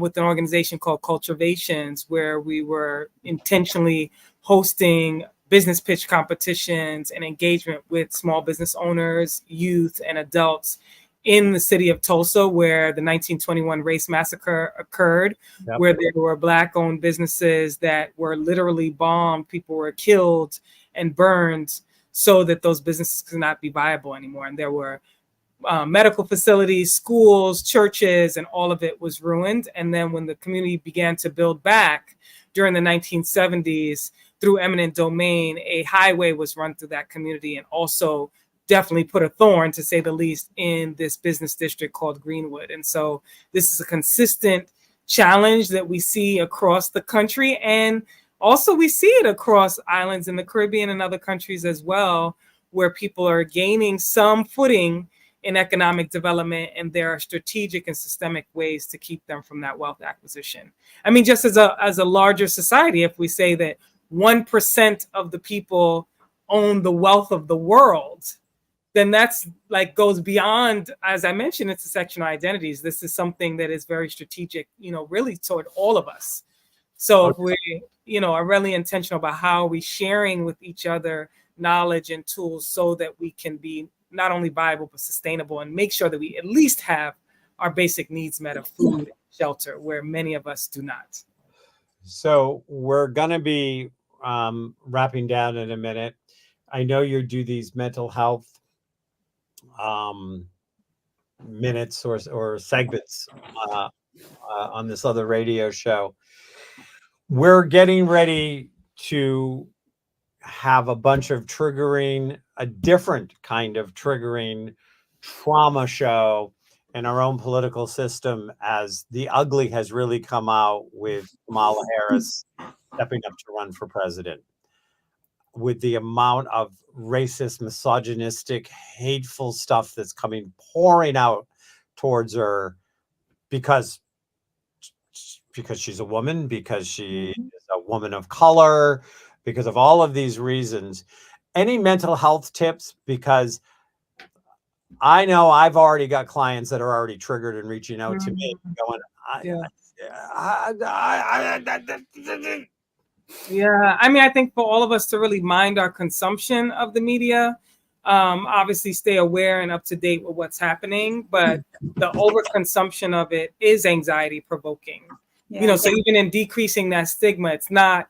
with an organization called Cultivations, where we were intentionally hosting business pitch competitions and engagement with small business owners, youth, and adults in the city of Tulsa, where the 1921 race massacre occurred, Yep. where there were Black-owned businesses that were literally bombed, people were killed and burned, so that those businesses could not be viable anymore. And there were medical facilities, schools, churches, and all of it was ruined. And then when the community began to build back during the 1970s through eminent domain, a highway was run through that community, and also definitely put a thorn, to say the least, in this business district called Greenwood. And so this is a consistent challenge that we see across the country, and also we see it across islands in the Caribbean and other countries as well, where people are gaining some footing in economic development, and there are strategic and systemic ways to keep them from that wealth acquisition. I mean, just as a larger society, if we say that 1% of the people own the wealth of the world, then that's like goes beyond, as I mentioned, intersectional identities. This is something that is very strategic, really toward all of us. So if we, are really intentional about how we sharing with each other knowledge and tools so that we can be not only viable, but sustainable, and make sure that we at least have our basic needs met of food and shelter, where many of us do not. So we're going to be wrapping down in a minute. I know you do these mental health minutes or segments on this other radio show. We're getting ready to have a bunch of a different kind of triggering trauma show in our own political system, as the ugly has really come out with Kamala Harris stepping up to run for president, with the amount of racist, misogynistic, hateful stuff that's pouring out towards her because she's a woman, because she is a woman of color, because of all of these reasons. Any mental health tips? Because I know I've already got clients that are already triggered and reaching out to me going, Yeah, I mean, I think for all of us to really mind our consumption of the media, obviously stay aware and up to date with what's happening, but the overconsumption of it is anxiety provoking. Yeah. So even in decreasing that stigma, it's not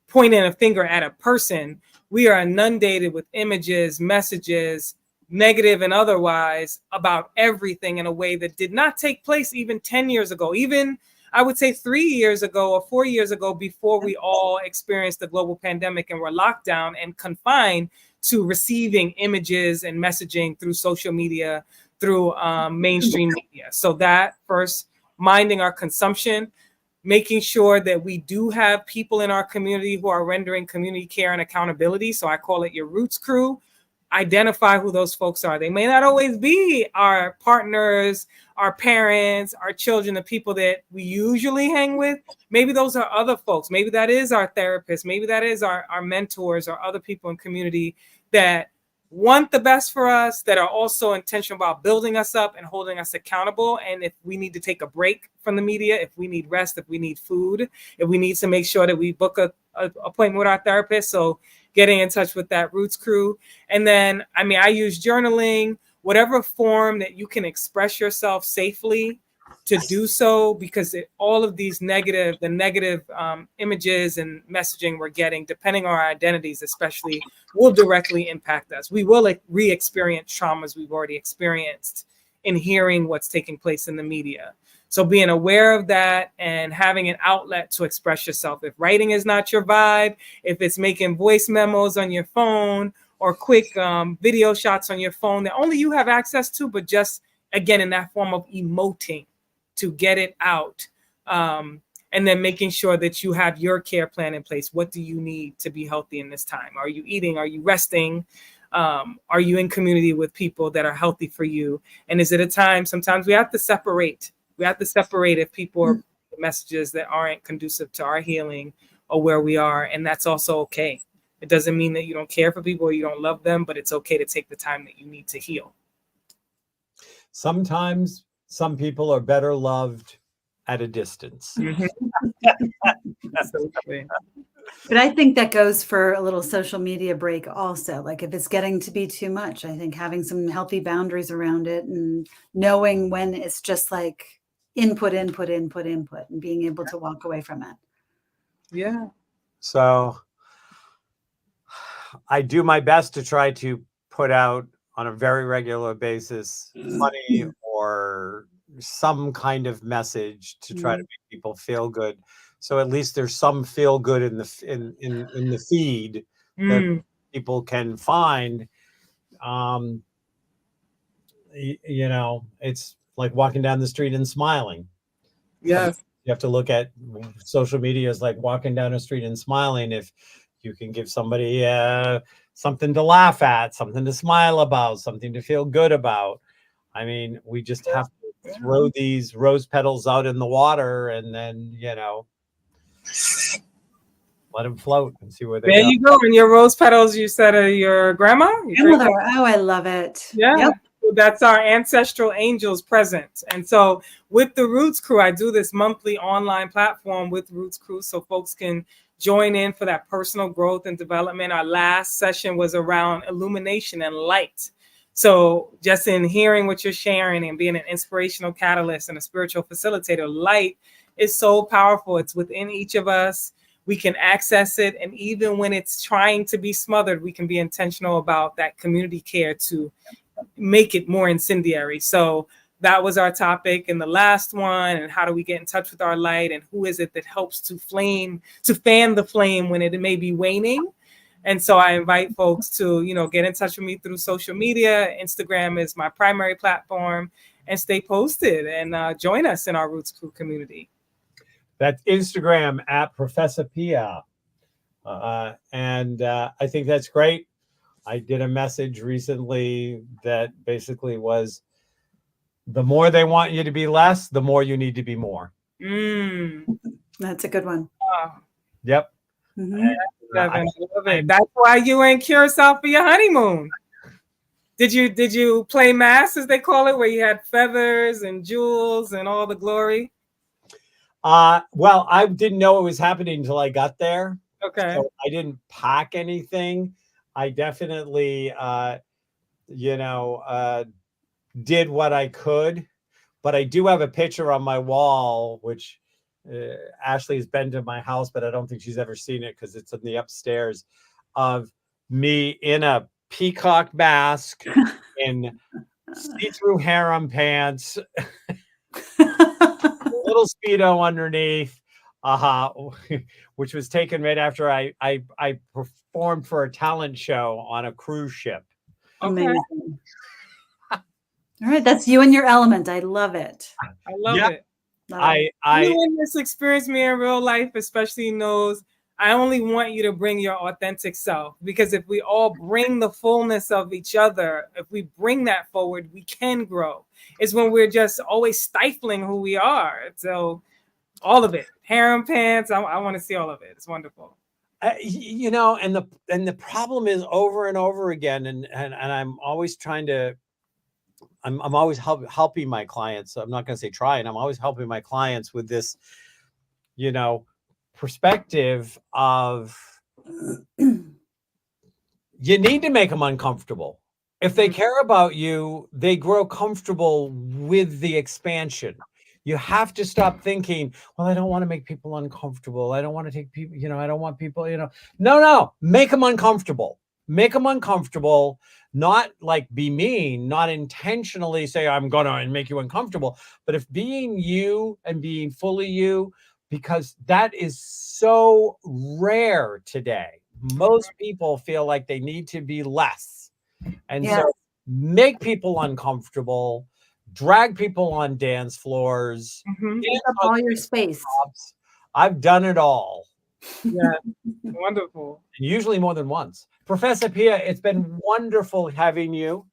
pointing a finger at a person. We are inundated with images, messages, negative and otherwise, about everything in a way that did not take place even 10 years ago, even I would say 3 years ago or 4 years ago, before we all experienced the global pandemic and were locked down and confined to receiving images and messaging through social media, through mainstream media. So that first, minding our consumption, making sure that we do have people in our community who are rendering community care and accountability. So I call it your roots crew. Identify who those folks are. They may not always be our partners, our parents, our children, the people that we usually hang with. Maybe those are other folks. Maybe that is our therapist. Maybe that is our mentors or other people in community that want the best for us, that are also intentional about building us up and holding us accountable. And if we need to take a break from the media, if we need rest, if we need food, if we need to make sure that we book a appointment with our therapist. So getting in touch with that roots crew. And then, I use journaling, whatever form that you can express yourself safely to do so, because all of these negative images and messaging we're getting, depending on our identities, especially, will directly impact us. We will re-experience traumas we've already experienced in hearing what's taking place in the media. So being aware of that and having an outlet to express yourself. If writing is not your vibe, if it's making voice memos on your phone or quick video shots on your phone that only you have access to, but just, again, in that form of emoting to get it out. And then making sure that you have your care plan in place. What do you need to be healthy in this time? Are you eating? Are you resting? Are you in community with people that are healthy for you? And is it a time, sometimes we have to separate. We have to separate if people are messages that aren't conducive to our healing or where we are. And that's also okay. It doesn't mean that you don't care for people or you don't love them, but it's okay to take the time that you need to heal. Sometimes some people are better loved at a distance. Absolutely. But I think that goes for a little social media break also. Like if it's getting to be too much, I think having some healthy boundaries around it and knowing when it's just like input, and being able to walk away from it. Yeah. So I do my best to try to put out on a very regular basis funny or some kind of message to try to make people feel good. So at least there's some feel good in the feed that people can find. You know, it's like walking down the street and smiling. Yes. You have to look at social media as like walking down a street and smiling. If you can give somebody something to laugh at, something to smile about, something to feel good about. I mean, we just have to throw these rose petals out in the water and then, you know, let them float and see where they go. There you go. And your rose petals, you said, are your grandma? Grandmother. Oh, I love it. Yeah. Yep. That's our ancestral angels present. And so with the Roots Crew, I do this monthly online platform with Roots Crew so folks can join in for that personal growth and development. Our last session was around illumination and light. So just in hearing what you're sharing and being an inspirational catalyst and a spiritual facilitator, light is so powerful. It's within each of us. We can access it. And even when it's trying to be smothered, we can be intentional about that community care to make it more incendiary. So that was our topic in the last one. And how do we get in touch with our light? And who is it that helps to fan the flame when it may be waning? And so I invite folks to, you know, get in touch with me through social media. Instagram is my primary platform, and stay posted and join us in our Roots Crew community. That's Instagram at Professor Pia. And I think that's great. I did a message recently that basically was, the more they want you to be less, the more you need to be more. That's a good one. Yep. Mm-hmm. I love it. That's why you were in Curacao for your honeymoon. Did you play mass, as they call it, where you had feathers and jewels and all the glory? Well, I didn't know it was happening until I got there. Okay. So I didn't pack anything. I definitely, did what I could, but I do have a picture on my wall, which Ashley's been to my house, but I don't think she's ever seen it because it's in the upstairs, of me in a peacock mask, in see-through harem pants, little Speedo underneath, which was taken right after I performed for a talent show on a cruise ship. Amazing. All right, that's you and your element. I love it. I love it. Anyone that's experienced me in real life especially knows I only want you to bring your authentic self, because if we all bring the fullness of each other, if we bring that forward, we can grow. It's when we're just always stifling who we are. So all of it, harem pants, I want to see all of it. It's wonderful. You know, and the problem is over and over again, and I'm always trying to, I'm always helping my clients. So I'm not going to say trying. I'm always helping my clients with this, you know, perspective of you need to make them uncomfortable. If they care about you, they grow comfortable with the expansion. You have to stop thinking, well, I don't want to make people uncomfortable. I don't want to take people, you know, I don't want people, you know. No, make them uncomfortable. Make them uncomfortable. Not like be mean, not intentionally say, I'm going to make you uncomfortable. But if being you and being fully you, because that is so rare today. Most people feel like they need to be less. And so make people uncomfortable, drag people on dance floors, Take up all your space. I've done it all. Yeah, wonderful. Usually more than once. Professor Pia, it's been wonderful having you.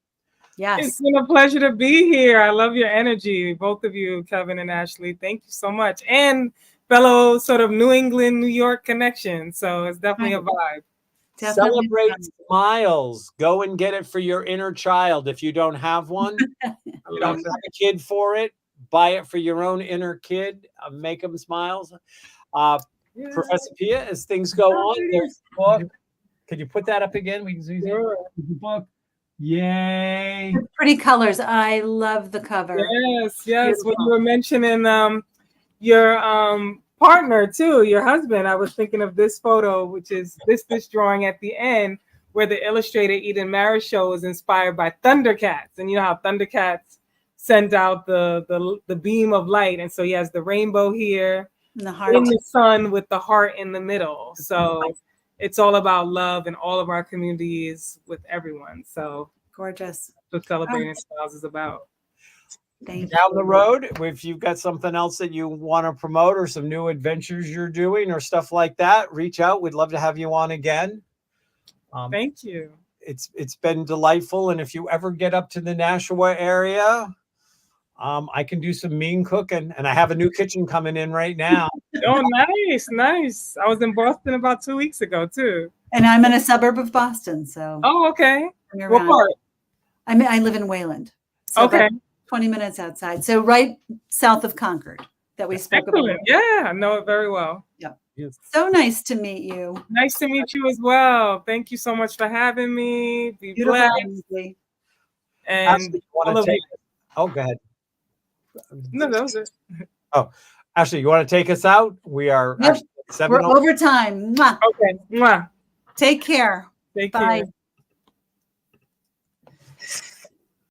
Yes. It's been a pleasure to be here. I love your energy, both of you, Kevin and Ashley. Thank you so much. And fellow sort of New England, New York connection. So it's definitely a vibe. Definitely. Celebrate smiles. Go and get it for your inner child. If you don't have one, you don't have a kid for it, buy it for your own inner kid. Make them smiles. Professor Pia, as things go on, there's the book. Could you put that up again? We can see the book. Yay. Pretty colors. I love the cover. Yes, yes. When you were mentioning your partner too, your husband, I was thinking of this photo, which is this drawing at the end, where the illustrator Eden Marichaux was inspired by Thundercats. And you know how Thundercats send out the beam of light. And so he has the rainbow here and the heart in the sun with the heart in the middle. So it's all about love in all of our communities with everyone. So gorgeous. That's what Celebrating Styles is about. Thank Down you. the road, if you've got something else that you want to promote or some new adventures you're doing or stuff like that, reach out. We'd love to have you on again. Thank you. It's been delightful. And if you ever get up to the Nashua area, I can do some mean cooking, and I have a new kitchen coming in right now. Oh, nice, nice. I was in Boston about 2 weeks ago too. And I'm in a suburb of Boston, so. Oh, okay. What part? I live in Wayland. So okay. 20 minutes outside. So right south of Concord that we spoke about. Yeah, I know it very well. Yep. Yes. So nice to meet you. Nice to meet you as well. Thank you so much for having me. Be blessed. And oh, go ahead. No, that was it. Oh, Ashley, you want to take us out? We are we're over time. Mwah. Okay. Mwah. Take care. Take Bye. care.